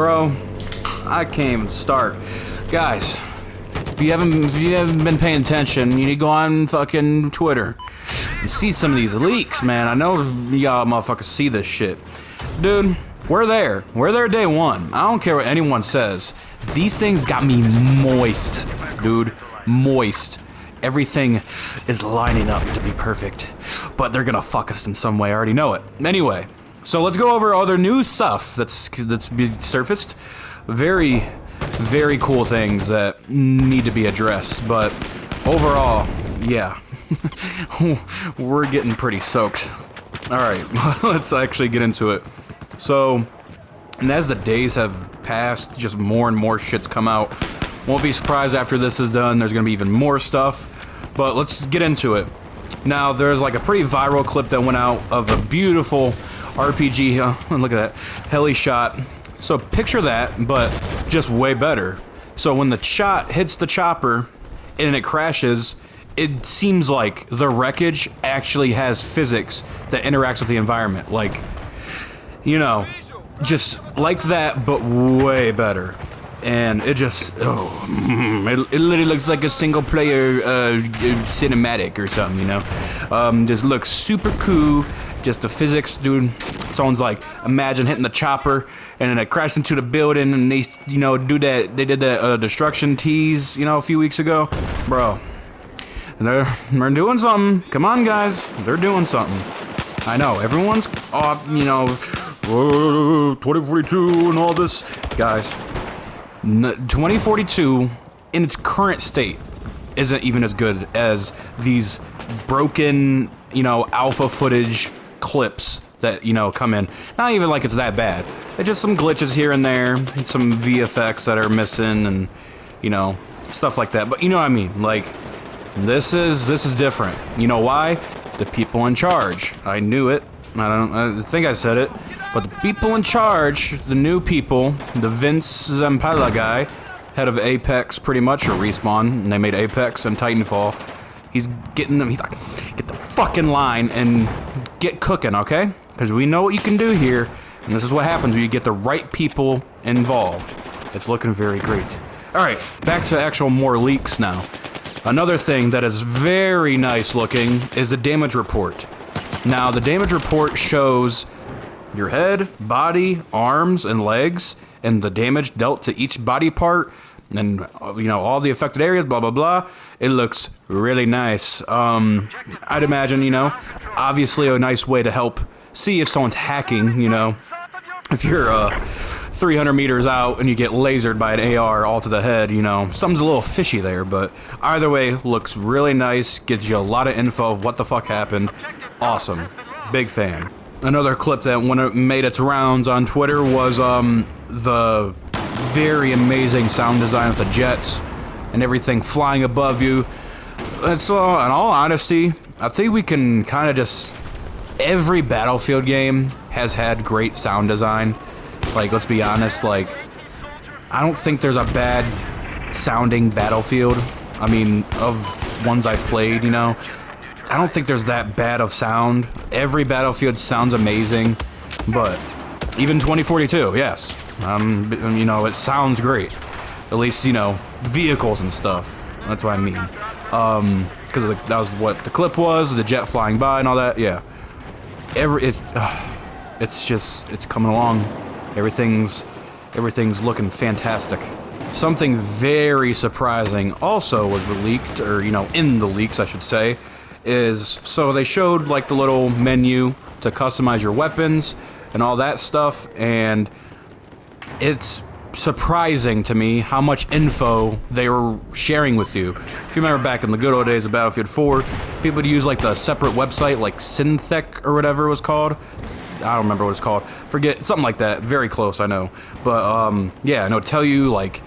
Bro, I can't even start. Guys, if you haven't been paying attention, you need to go on fucking Twitter and see some of these leaks, man. I know y'all motherfuckers see this shit. Dude, we're there. We're there day one. I don't care what anyone says. These things got me moist, dude. Moist. Everything is lining up to be perfect. But they're gonna fuck us in some way, I already know it. Anyway, so let's go over other new stuff that's surfaced. Very, very cool things that need to be addressed. But overall, yeah. We're getting pretty soaked. Alright, let's actually get into it. So, and as the days have passed, just more and more shit's come out. Won't be surprised after this is done, there's gonna be even more stuff. But let's get into it. Now, there's like a pretty viral clip that went out of a beautiful RPG, look at that, heli shot. So picture that, but just way better. So when the shot hits the chopper and it crashes, it seems like the wreckage actually has physics that interacts with the environment. Like, you know, just like that, but way better. And it just, it literally looks like a single player cinematic or something, you know? Just looks super cool. Just the physics, dude. Sounds like, imagine hitting the chopper and then it crashed into the building and they, you know, they did that destruction tease, you know, a few weeks ago. Bro, they're doing something. Come on, guys. They're doing something. I know, everyone's, you know, 2042 and all this. Guys, 2042 in its current state isn't even as good as these broken, you know, alpha footage clips that, you know, come in. Not even like it's that bad. It's just some glitches here and there, and some VFX that are missing and, you know, stuff like that. But you know what I mean? Like, this is different. You know why? The people in charge. I knew it. I think I said it. But the people in charge, the new people, the Vince Zampella guy, head of Apex pretty much, or Respawn, and they made Apex and Titanfall. He's getting them, he's like, get the fucking line and get cooking, okay? Because we know what you can do here, and this is what happens when you get the right people involved. It's looking very great. Alright, back to actual more leaks now. Another thing that is very nice looking is the damage report. Now, the damage report shows your head, body, arms, and legs, and the damage dealt to each body part, and, you know, all the affected areas, blah, blah, blah. It looks really nice. I'd imagine, you know, obviously a nice way to help see if someone's hacking, you know. If you're 300 meters out and you get lasered by an AR all to the head, you know, something's a little fishy there, but either way, looks really nice, gives you a lot of info of what the fuck happened. Awesome. Big fan. Another clip that when it made its rounds on Twitter was the very amazing sound design of the jets and everything flying above you. It's in all honesty, I think we can kind of just, every Battlefield game has had great sound design. Like, let's be honest, like, I don't think there's a bad sounding Battlefield. I mean, of ones I've played, you know. I don't think there's that bad of sound. Every Battlefield sounds amazing, but even 2042, yes. You know, it sounds great. At least, you know, vehicles and stuff. That's what I mean. Because that was what the clip was, the jet flying by and all that, yeah. It's just, it's coming along. Everything's looking fantastic. Something very surprising also was leaked, or, you know, in the leaks, I should say, is, so they showed like the little menu to customize your weapons and all that stuff, and it's surprising to me how much info they were sharing with you. If you remember back in the good old days of Battlefield 4, people would use like the separate website, like Synthetec or whatever it was called. I don't remember what it's called. Forget, something like that. Very close, I know. But yeah, no, tell you like,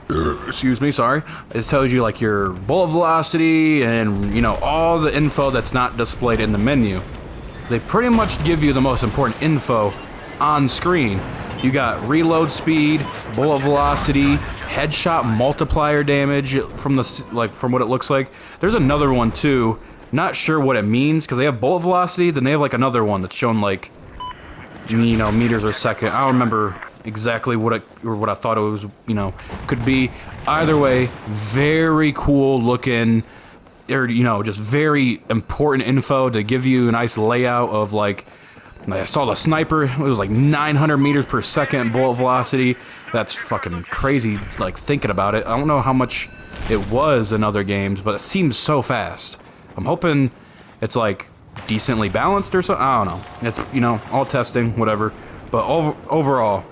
excuse me, sorry. It tells you like your bullet velocity and, you know, all the info that's not displayed in the menu. They pretty much give you the most important info on screen. You got reload speed, bullet velocity, headshot multiplier damage from the, like, from what it looks like. There's another one too. Not sure what it means because they have bullet velocity, then they have like another one that's shown like, you know, meters per second. I don't remember exactly what I thought it was, you know, could be. Either way, very cool looking, or, you know, just very important info to give you a nice layout of, like, I saw the sniper, it was like 900 meters per second bullet velocity. That's fucking crazy, like, thinking about it. I don't know how much it was in other games, but it seems so fast. I'm hoping it's, like, decently balanced or something. I don't know. It's, you know, all testing, whatever. But overall,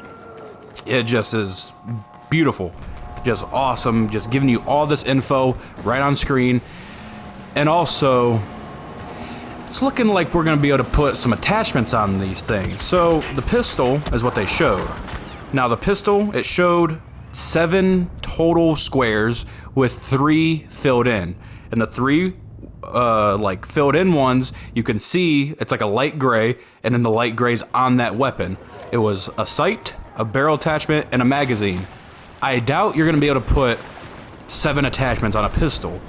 it just is beautiful. Just awesome. Just giving you all this info right on screen. And also, it's looking like we're going to be able to put some attachments on these things. So the pistol is what they showed. Now the pistol, it showed 7 total squares with 3 filled in. And the 3 like filled in ones, you can see it's like a light gray, and then the light gray's on that weapon. It was a sight, a barrel attachment, and a magazine. I doubt you're going to be able to put 7 attachments on a pistol,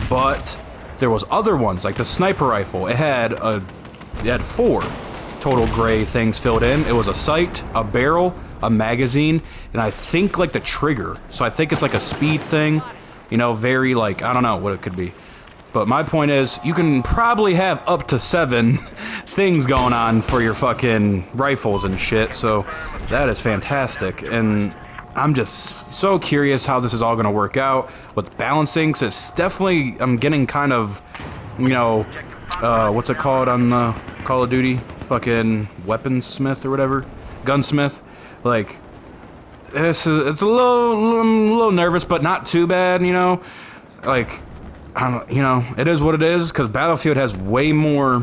but there was other ones, like the sniper rifle. It had 4 total gray things filled in. It was a sight, a barrel, a magazine, and I think like the trigger. So I think it's like a speed thing, you know, very like, I don't know what it could be. But my point is, you can probably have up to 7 things going on for your fucking rifles and shit, so that is fantastic. And I'm just so curious how this is all gonna work out with balancing, because it's definitely, I'm getting kind of, you know, what's it called on Call of Duty? Fucking weaponsmith or whatever? Gunsmith? Like, it's a little nervous, but not too bad, you know? Like, I don't, you know, it is what it is, because Battlefield has way more,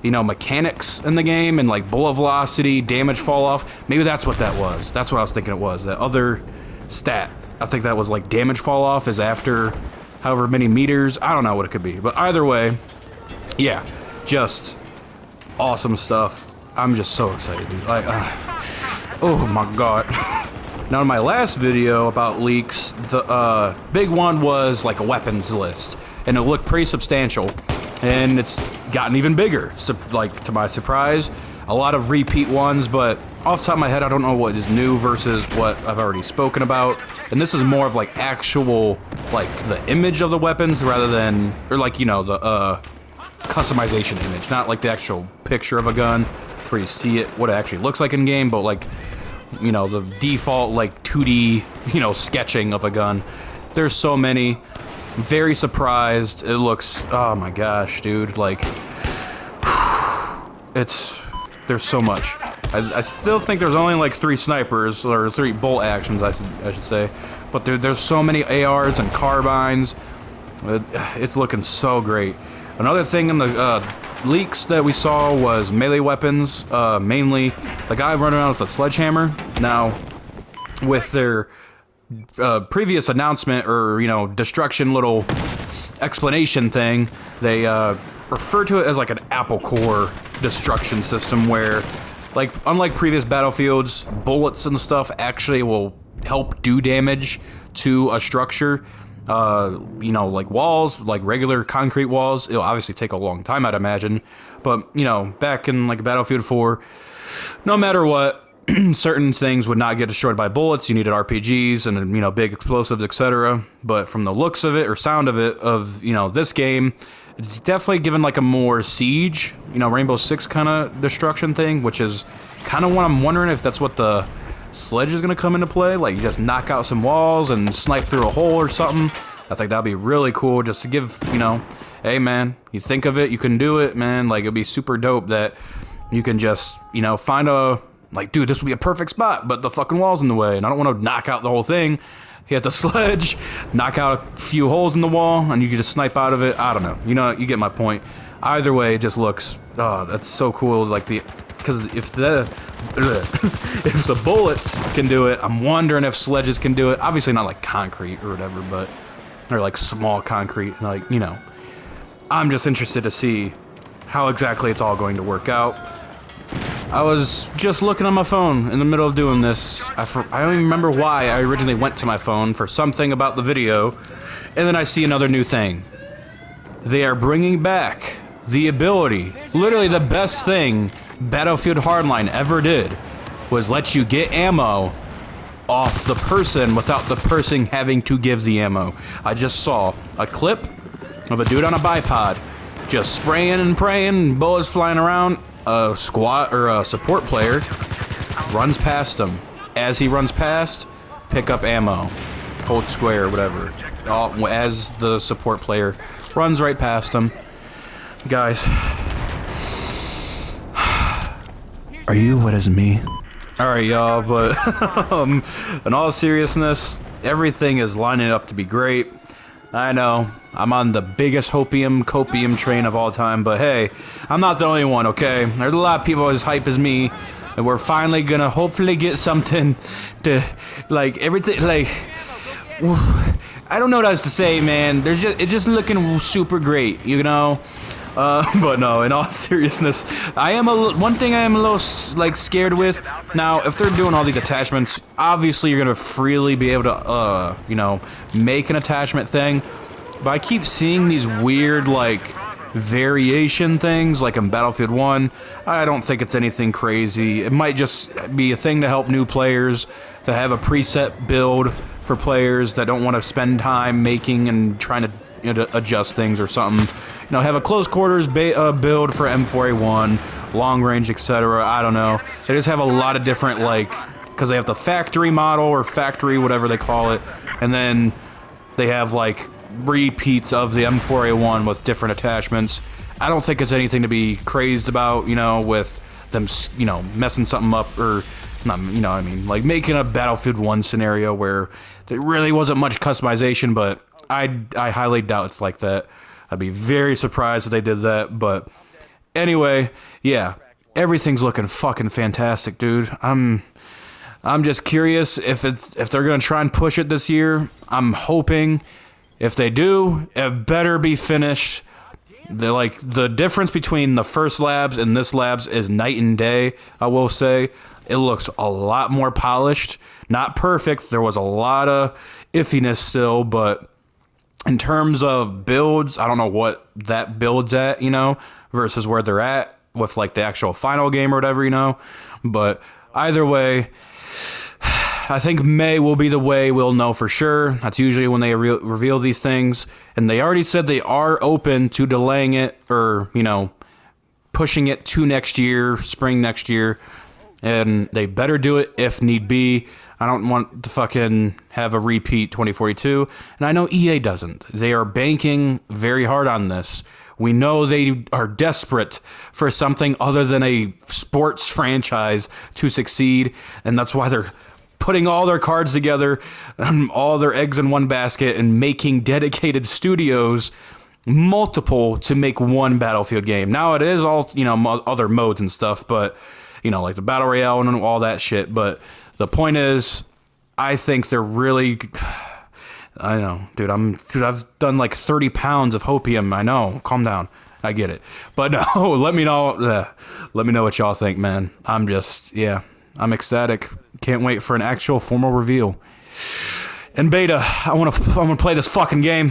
you know, mechanics in the game, and like bullet velocity, damage fall off. Maybe that's what that was. That's what I was thinking it was. That other stat. I think that was like damage fall off is after however many meters. I don't know what it could be. But either way, yeah, just awesome stuff. I'm just so excited, dude. Like, oh my god. Now, in my last video about leaks, the big one was like a weapons list, and it looked pretty substantial, and it's gotten even bigger. So, like, to my surprise, a lot of repeat ones, but off the top of my head, I don't know what is new versus what I've already spoken about. And this is more of like actual, like the image of the weapons rather than, or like, you know, the customization image, not like the actual picture of a gun where you see it, what it actually looks like in game, but like, you know, the default like 2D, you know, sketching of a gun. There's so many. Very surprised. It looks, oh my gosh, dude, like, there's so much. I still think there's only like 3 snipers, or 3 bolt actions, I should say. But there's so many ARs and carbines. It's looking so great. Another thing in the leaks that we saw was melee weapons, mainly the guy running around with a sledgehammer. Now, with their previous announcement, or, you know, destruction little explanation thing, they refer to it as like an Apple Core destruction system, where, like, unlike previous Battlefields, bullets and stuff actually will help do damage to a structure. You know, like walls, like regular concrete walls. It'll obviously take a long time, I'd imagine. But, you know, back in like Battlefield 4, no matter what, certain things would not get destroyed by bullets. You needed RPGs and, you know, big explosives, etc. But from the looks of it, or sound of it, of, you know, this game, it's definitely given like a more Siege, you know, Rainbow Six kind of destruction thing, which is kind of what I'm wondering if that's what the sledge is going to come into play. Like, you just knock out some walls and snipe through a hole or something. I think that'd be really cool, just to give, you know, hey man, you think of it, you can do it, man. Like, it'd be super dope that you can just, you know, find a, like, dude, this would be a perfect spot, but the fucking wall's in the way, and I don't want to knock out the whole thing. Hit the sledge, knock out a few holes in the wall, and you can just snipe out of it. I don't know. You know, you get my point. Either way, it just looks, oh, that's so cool. Like, because if the bullets can do it, I'm wondering if sledges can do it. Obviously not like concrete or whatever, but, or like small concrete, like, you know. I'm just interested to see how exactly it's all going to work out. I was just looking on my phone in the middle of doing this. I don't even remember why I originally went to my phone for something about the video, and then I see another new thing. They are bringing back the ability, literally the best thing Battlefield Hardline ever did, was let you get ammo off the person without the person having to give the ammo. I just saw a clip of a dude on a bipod just spraying and praying, bullets flying around. A squad or a support player runs past him. As he runs past, pick up ammo, hold square, whatever. As the support player runs right past him. Guys, are you what is me? Alright, y'all, but in all seriousness, everything is lining up to be great. I know, I'm on the biggest copium train of all time, but hey, I'm not the only one, okay? There's a lot of people as hype as me, and we're finally gonna hopefully get something to, like, everything, like, I don't know what else to say, man. It's just looking super great, you know? But no, in all seriousness, one thing I am a little, like, scared with. Now, if they're doing all these attachments, obviously you're gonna freely be able to, you know, make an attachment thing. But I keep seeing these weird, like, variation things, like in Battlefield 1. I don't think it's anything crazy. It might just be a thing to help new players, to have a preset build for players that don't want to spend time making and trying to, you know, to adjust things or something. You know, have a close quarters build for M4A1, long range, etc. I don't know. They just have a lot of different, like, because they have the factory model or factory, whatever they call it, and then they have, like, repeats of the M4A1 with different attachments. I don't think it's anything to be crazed about, you know, with them, you know, messing something up or not, you know what I mean? Like making a Battlefield 1 scenario where there really wasn't much customization, but I highly doubt it's like that. I'd be very surprised if they did that, but anyway, yeah, everything's looking fucking fantastic, dude. I'm just curious if they're gonna try and push it this year. I'm hoping if they do, it better be finished. The difference between the first labs and this labs is night and day, I will say. It looks a lot more polished. Not perfect. There was a lot of iffiness still, but in terms of builds, I don't know what that builds at, you know, versus where they're at with like the actual final game or whatever, you know. But either way, I think May will be the way we'll know for sure. That's usually when they reveal these things. And they already said they are open to delaying it or, you know, pushing it to next year, spring next year. And they better do it if need be. I don't want to fucking have a repeat 2042. And I know EA doesn't. They are banking very hard on this. We know they are desperate for something other than a sports franchise to succeed. And that's why they're putting all their cards together, all their eggs in one basket, and making dedicated studios, multiple, to make one Battlefield game. Now it is all, you know, other modes and stuff, but, you know, like the Battle Royale and all that shit. But the point is, I think they're really, I know, dude, I've done like 30 pounds of hopium. I know, calm down. I get it. But no, let me know what y'all think, man. I'm I'm ecstatic. Can't wait for an actual formal reveal. In beta, I want to play this fucking game.